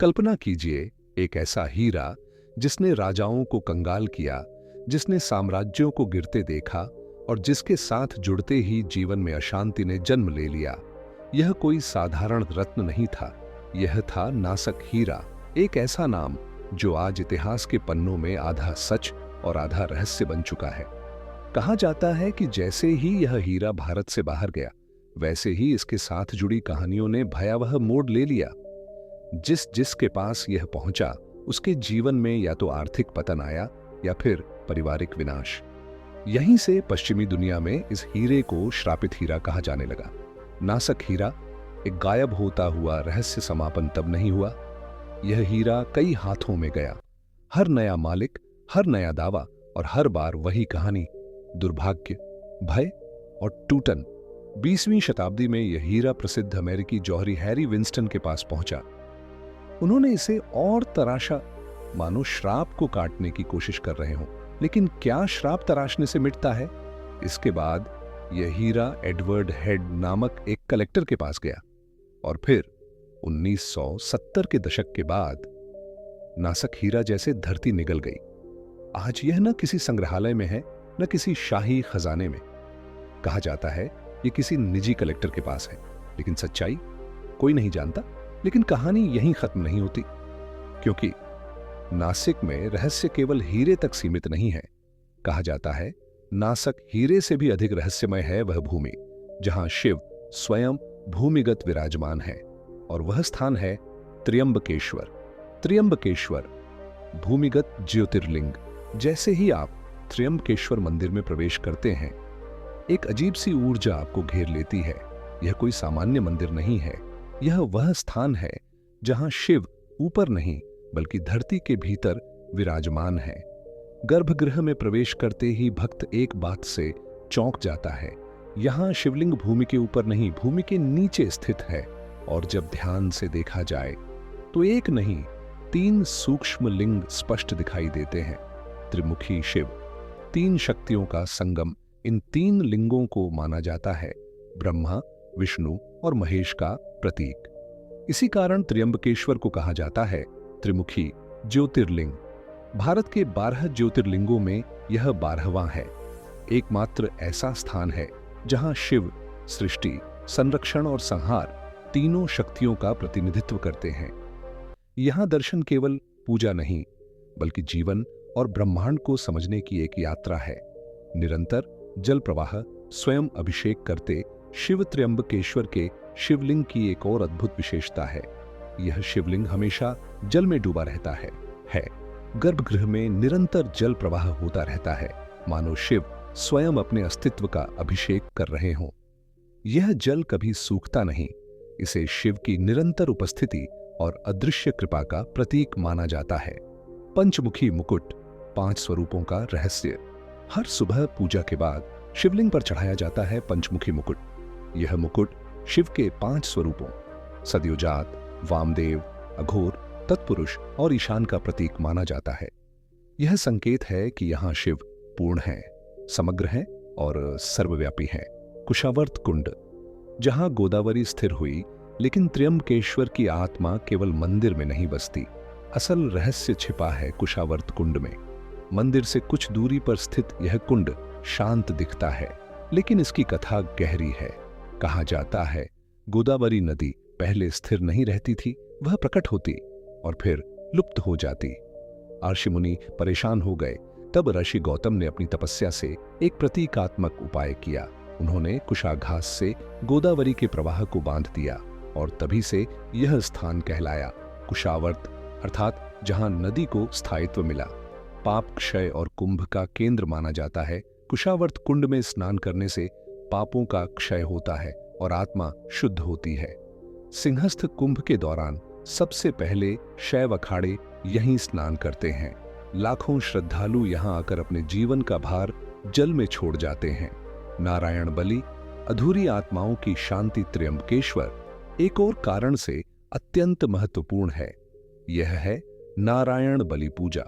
कल्पना कीजिए, एक ऐसा हीरा जिसने राजाओं को कंगाल किया, जिसने साम्राज्यों को गिरते देखा और जिसके साथ जुड़ते ही जीवन में अशांति ने जन्म ले लिया। यह कोई साधारण रत्न नहीं था, यह था नासक हीरा, एक ऐसा नाम जो आज इतिहास के पन्नों में आधा सच और आधा रहस्य बन चुका है। कहा जाता है कि जैसे ही यह हीरा भारत से बाहर गया, वैसे ही इसके साथ जुड़ी कहानियों ने भयावह मोड़ ले लिया। जिसके पास यह पहुंचा, उसके जीवन में या तो आर्थिक पतन आया या फिर पारिवारिक विनाश। यहीं से पश्चिमी दुनिया में इस हीरे को श्रापित हीरा कहा जाने लगा। नासक हीरा, एक गायब होता हुआ रहस्य समापन तब नहीं हुआ। यह हीरा कई हाथों में गया, हर नया मालिक, हर नया दावा और हर बार वही कहानी, दुर्भाग्य, भय और टूटन। 20वीं शताब्दी में यह हीरा प्रसिद्ध अमेरिकी जौहरी हैरी विंस्टन के पास पहुंचा। उन्होंने इसे और तराशा, मानो श्राप को काटने की कोशिश कर रहे हों। लेकिन क्या श्राप तराशने से मिटता है? इसके बाद यह हीरा एडवर्ड हेड नामक एक कलेक्टर के पास गया और फिर 1970 के दशक के बाद नासक हीरा जैसे धरती निगल गई। आज यह न किसी संग्रहालय में है, न किसी शाही खजाने में। कहा जाता है यह किसी निजी कलेक्टर के पास है, लेकिन सच्चाई कोई नहीं जानता। लेकिन कहानी यहीं खत्म नहीं होती, क्योंकि नासिक में रहस्य केवल हीरे तक सीमित नहीं है। कहा जाता है नासक हीरे से भी अधिक रहस्यमय है वह भूमि जहां शिव स्वयं भूमिगत विराजमान है, और वह स्थान है त्र्यंबकेश्वर। त्र्यंबकेश्वर भूमिगत ज्योतिर्लिंग। जैसे ही आप त्र्यंबकेश्वर मंदिर में प्रवेश करते हैं, एक अजीब सी ऊर्जा आपको घेर लेती है। यह कोई सामान्य मंदिर नहीं है, यह वह स्थान है जहां शिव ऊपर नहीं बल्कि धरती के भीतर विराजमान है। गर्भगृह में प्रवेश करते ही भक्त एक बात से चौंक जाता है, यहां शिवलिंग भूमि के ऊपर नहीं, भूमि के नीचे स्थित है। और जब ध्यान से देखा जाए तो एक नहीं, 3 सूक्ष्म लिंग स्पष्ट दिखाई देते हैं। त्रिमुखी शिव, 3 शक्तियों का संगम। इन 3 लिंगों को माना जाता है ब्रह्मा, विष्णु और महेश का प्रतीक। इसी कारण त्र्यंबकेश्वर को कहा जाता है त्रिमुखी ज्योतिर्लिंग। भारत के 12 ज्योतिर्लिंगों में यह 12वां है। एकमात्र ऐसा स्थान है जहां शिव सृष्टि, संरक्षण और संहार तीनों शक्तियों का प्रतिनिधित्व करते हैं। यहां दर्शन केवल पूजा नहीं, बल्कि जीवन और ब्रह्मांड को समझने की एक यात्रा है। निरंतर जल प्रवाह, स्वयं अभिषेक करते शिव त्र्यंबकेश्वर के शिवलिंग की एक और अद्भुत विशेषता है। यह शिवलिंग हमेशा जल में डूबा रहता है। गर्भगृह में निरंतर जल प्रवाह होता रहता है, मानो शिव स्वयं अपने अस्तित्व का अभिषेक कर रहे हों। यह जल कभी सूखता नहीं। इसे शिव की निरंतर उपस्थिति और अदृश्य कृपा का प्रतीक माना जाता है। पंचमुखी मुकुट, 5 स्वरूपों का रहस्य। हर सुबह पूजा के बाद शिवलिंग पर चढ़ाया जाता है पंचमुखी मुकुट। यह मुकुट शिव के 5 स्वरूपों सद्योजात, वामदेव, अघोर, तत्पुरुष और ईशान का प्रतीक माना जाता है। यह संकेत है कि यहां शिव पूर्ण है, समग्र है और सर्वव्यापी है। कुशावर्त कुंड, जहां गोदावरी स्थिर हुई, लेकिन त्र्यंबकेश्वर की आत्मा केवल मंदिर में नहीं बसती। असल रहस्य छिपा है कुशावर्त कुंड में। मंदिर से कुछ दूरी पर स्थित यह कुंड शांत दिखता है, लेकिन इसकी कथा गहरी है। कहा जाता है गोदावरी नदी पहले स्थिर नहीं रहती थी, वह प्रकट होती और फिर लुप्त हो जाती। ऋषि मुनि परेशान हो गए। तब ऋषि गौतम ने अपनी तपस्या से एक प्रतीकात्मक उपाय किया। उन्होंने कुशाघास से गोदावरी के प्रवाह को बांध दिया और तभी से यह स्थान कहलाया कुशावर्त, अर्थात जहां नदी को स्थायित्व मिला। पाप क्षय और कुंभ का केंद्र माना जाता है। कुशावर्त कुंड में स्नान करने से पापों का क्षय होता है और आत्मा शुद्ध होती है। सिंहस्थ कुंभ के दौरान सबसे पहले शैव अखाड़े यहीं स्नान करते हैं। लाखों श्रद्धालु यहां आकर अपने जीवन का भार जल में छोड़ जाते हैं। नारायण बलि, अधूरी आत्माओं की शांति। त्र्यंबकेश्वर एक और कारण से अत्यंत महत्वपूर्ण है। यह है नारायण बलि पूजा।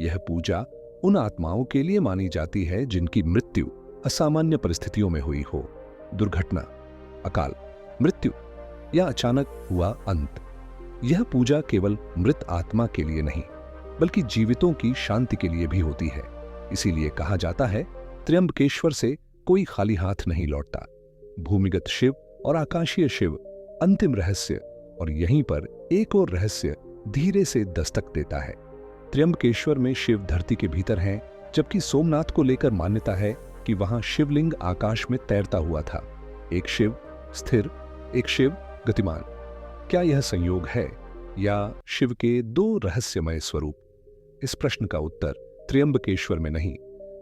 यह पूजा उन आत्माओं के लिए मानी जाती है जिनकी मृत्यु असामान्य परिस्थितियों में हुई हो, दुर्घटना, अकाल मृत्यु या अचानक हुआ अंत। यह पूजा केवल मृत आत्मा के लिए नहीं बल्कि जीवितों की शांति के लिए भी होती है। इसीलिए कहा जाता है, त्र्यंबकेश्वर से कोई खाली हाथ नहीं लौटता। भूमिगत शिव और आकाशीय शिव अंतिम रहस्य, और यहीं पर एक और रहस्य धीरे से दस्तक देता है। त्र्यंबकेश्वर में शिव धरती के भीतर हैं, जबकि सोमनाथ को लेकर मान्यता है कि वहां शिवलिंग आकाश में तैरता हुआ था। एक शिव स्थिर, एक शिव गतिमान। क्या यह संयोग है या शिव के दो रहस्यमय स्वरूप? इस प्रश्न का उत्तर त्र्यंबकेश्वर में नहीं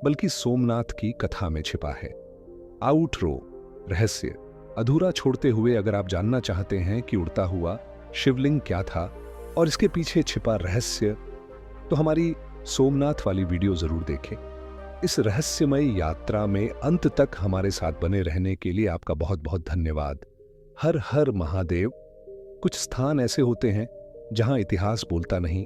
बल्कि सोमनाथ की कथा में छिपा है। आउटरो रहस्य अधूरा छोड़ते हुए अगर आप जानना चाहते हैं कि उड़ता हुआ शिवलिंग क्या था और इसके पीछे छिपा रहस्य, तो हमारी सोमनाथ वाली वीडियो जरूर देखें। इस रहस्यमय यात्रा में अंत तक हमारे साथ बने रहने के लिए आपका बहुत बहुत धन्यवाद। हर हर महादेव। कुछ स्थान ऐसे होते हैं जहां इतिहास बोलता नहीं,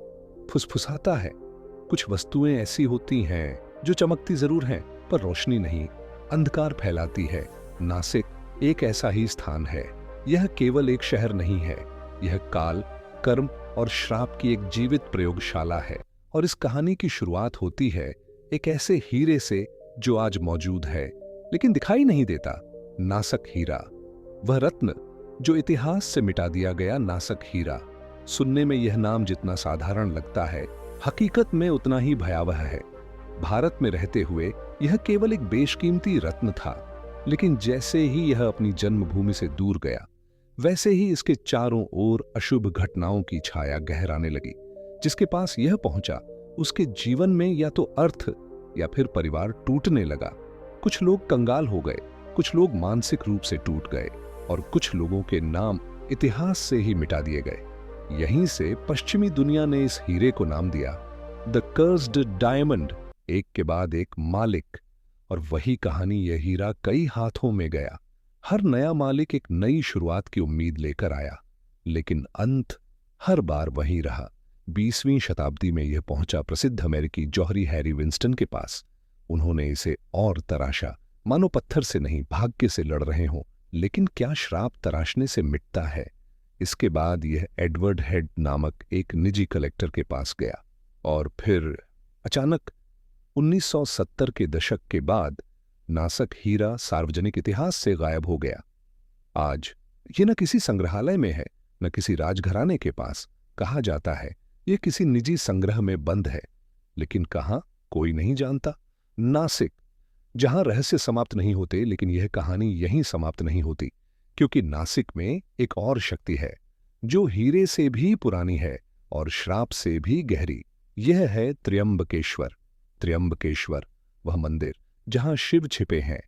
फुसफुसाता है। कुछ वस्तुएं ऐसी होती हैं जो चमकती जरूर हैं पर रोशनी नहीं, अंधकार फैलाती है। नासिक एक ऐसा ही स्थान है। यह केवल एक शहर नहीं है, यह काल, कर्म और श्राप की एक जीवित प्रयोगशाला है। और इस कहानी की शुरुआत होती है एक ऐसे हीरे से जो आज मौजूद है लेकिन दिखाई नहीं देता। नासक हीरा, वह रत्न जो इतिहास से मिटा दिया गया। नासक हीरा सुनने में यह नाम जितना साधारण लगता है, हकीकत में उतना ही भयावह है। भारत में रहते हुए यह केवल एक बेशकीमती रत्न था, लेकिन जैसे ही यह अपनी जन्मभूमि से दूर गया, वैसे ही इसके चारों ओर अशुभ घटनाओं की छाया गहराने लगी। जिसके पास यह पहुंचा, उसके जीवन में या तो अर्थ या फिर परिवार टूटने लगा। कुछ लोग कंगाल हो गए, कुछ लोग मानसिक रूप से टूट गए और कुछ लोगों के नाम इतिहास से ही मिटा दिए गए। यहीं से पश्चिमी दुनिया ने इस हीरे को नाम दिया द कर्स्ड डायमंड, एक के बाद एक मालिक। और वही कहानी, यह हीरा कई हाथों में गया। हर नया मालिक एक नई शुरुआत की उम्मीद लेकर आया, लेकिन अंत हर बार वही रहा। 20वीं शताब्दी में यह पहुंचा प्रसिद्ध अमेरिकी जौहरी हैरी विंस्टन के पास। उन्होंने इसे और तराशा, मानो पत्थर से नहीं भाग्य से लड़ रहे हों। लेकिन क्या श्राप तराशने से मिटता है? इसके बाद यह एडवर्ड हेड नामक एक निजी कलेक्टर के पास गया और फिर अचानक 1970 के दशक के बाद नासक हीरा सार्वजनिक इतिहास से गायब हो गया। आज ये न किसी संग्रहालय में है, न किसी राजघराने के पास। कहा जाता है ये किसी निजी संग्रह में बंद है, लेकिन कहां कोई नहीं जानता। नासिक, जहां रहस्य समाप्त नहीं होते, लेकिन यह कहानी यहीं समाप्त नहीं होती, क्योंकि नासिक में एक और शक्ति है जो हीरे से भी पुरानी है और श्राप से भी गहरी। यह है त्र्यंबकेश्वर। त्र्यंबकेश्वर वह मंदिर जहां शिव छिपे हैं।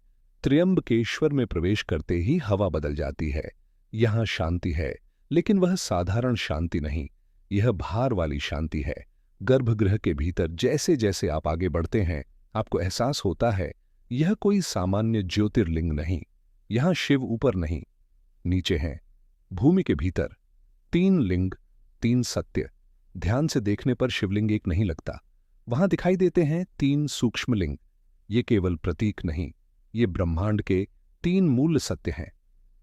त्र्यंबकेश्वर में प्रवेश करते ही हवा बदल जाती है। यहां शांति है, लेकिन वह साधारण शांति नहीं, यह भार वाली शांति है। गर्भगृह के भीतर जैसे जैसे आप आगे बढ़ते हैं, आपको एहसास होता है यह कोई सामान्य ज्योतिर्लिंग नहीं। यहां शिव ऊपर नहीं, नीचे हैं। भूमि के भीतर 3 लिंग, 3 सत्य। ध्यान से देखने पर शिवलिंग एक नहीं लगता, वहां दिखाई देते हैं 3 सूक्ष्म लिंग। ये केवल प्रतीक नहीं, ये ब्रह्मांड के 3 मूल सत्य हैं।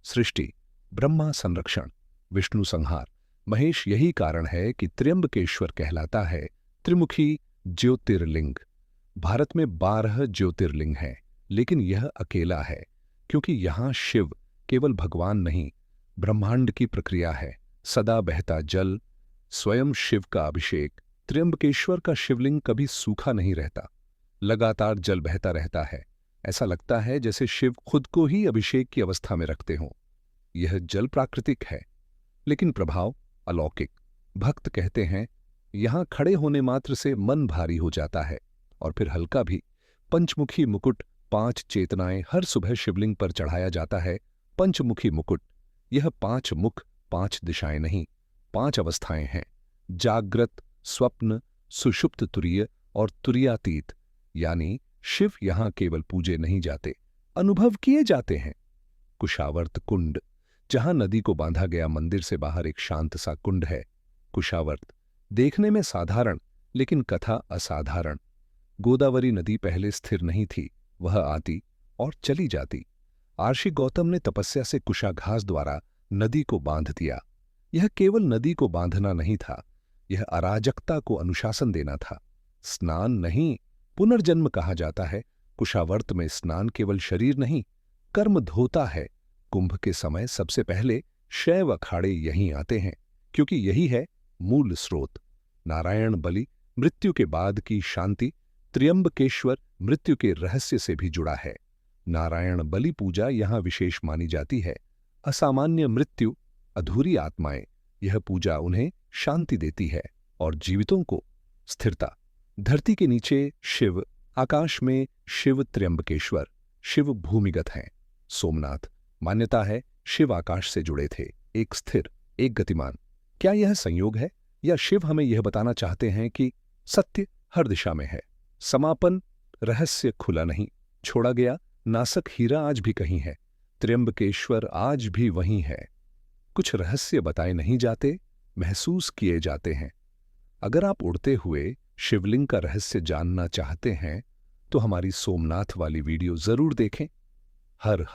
सृष्टि, ब्रह्मा संरक्षण, विष्णु संहार, महेश। यही कारण है कि त्र्यंबकेश्वर कहलाता है त्रिमुखी ज्योतिर्लिंग। भारत में 12 ज्योतिर्लिंग हैं, लेकिन यह अकेला है क्योंकि यहां शिव केवल भगवान नहीं, ब्रह्मांड की प्रक्रिया है। सदा बहता जल, स्वयं शिव का अभिषेक। त्र्यंबकेश्वर का शिवलिंग कभी सूखा नहीं रहता, लगातार जल बहता रहता है। ऐसा लगता है जैसे शिव खुद को ही अभिषेक की अवस्था में रखते हों। यह जल प्राकृतिक है, लेकिन प्रभाव अलौकिक। भक्त कहते हैं यहां खड़े होने मात्र से मन भारी हो जाता है और फिर हल्का भी। पंचमुखी मुकुट, 5 चेतनाएं हर सुबह शिवलिंग पर चढ़ाया जाता है। पंचमुखी मुकुट, यह 5 मुख, 5 दिशाएं नहीं, 5 अवस्थाएं हैं। जागृत, स्वप्न, सुषुप्त तुरीय और तुरीयातीत। यानी शिव यहां केवल पूजे नहीं जाते, अनुभव किए जाते हैं। कुशावर्त कुंड, जहां नदी को बांधा गया मंदिर से बाहर एक शांत सा कुंड है। कुशावर्त देखने में साधारण, लेकिन कथा असाधारण। गोदावरी नदी पहले स्थिर नहीं थी, वह आती और चली जाती। आर्षि गौतम ने तपस्या से कुशाघास द्वारा नदी को बांध दिया। यह केवल नदी को बांधना नहीं था, यह अराजकता को अनुशासन देना था। स्नान नहीं, पुनर्जन्म कहा जाता है। कुशावर्त में स्नान केवल शरीर नहीं, कर्म धोता है। कुंभ के समय सबसे पहले शैव अखाड़े यहीं आते हैं, क्योंकि यही है मूल स्रोत। नारायण बलि मृत्यु के बाद की शांति, त्र्यंबकेश्वर मृत्यु के रहस्य से भी जुड़ा है। नारायण बलि पूजा यहां विशेष मानी जाती है। असामान्य मृत्यु, अधूरी आत्माएं, यह पूजा उन्हें शांति देती है और जीवितों को स्थिरता। धरती के नीचे शिव, आकाश में शिव त्र्यंबकेश्वर, शिव भूमिगत हैं। सोमनाथ, मान्यता है शिव आकाश से जुड़े थे, एक स्थिर, एक गतिमान। क्या यह संयोग है, या शिव हमें यह बताना चाहते हैं कि सत्य हर दिशा में है? समापन, रहस्य खुला नहीं, छोड़ा गया। नासक हीरा आज भी कहीं है, त्र्यंबकेश्वर आज भी वहीं है। कुछ रहस्य बताए नहीं जाते, महसूस किए जाते हैं। अगर आप उड़ते हुए शिवलिंग का रहस्य जानना चाहते हैं तो हमारी सोमनाथ वाली वीडियो जरूर देखें। हर